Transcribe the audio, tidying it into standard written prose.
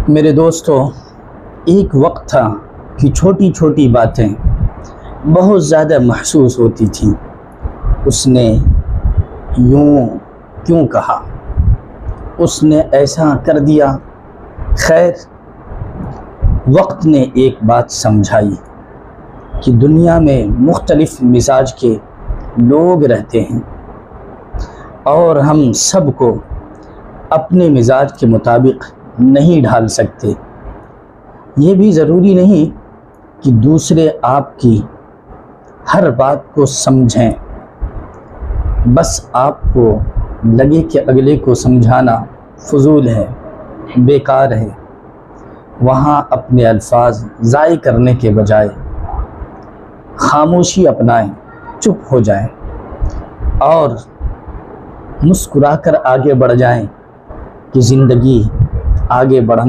میرے دوستو، ایک وقت تھا کہ چھوٹی چھوٹی باتیں بہت زیادہ محسوس ہوتی تھیں۔ اس نے یوں کیوں کہا، اس نے ایسا کر دیا۔ خیر، وقت نے ایک بات سمجھائی کہ دنیا میں مختلف مزاج کے لوگ رہتے ہیں اور ہم سب کو اپنے مزاج کے مطابق نہیں ڈھال سکتے۔ یہ بھی ضروری نہیں کہ دوسرے آپ کی ہر بات کو سمجھیں، بس آپ کو لگے کہ اگلے کو سمجھانا فضول ہے، بیکار ہے۔ وہاں اپنے الفاظ ضائع کرنے کے بجائے خاموشی اپنائیں، چپ ہو جائیں اور مسکرا کر آگے بڑھ جائیں کہ زندگی آگے بڑھنے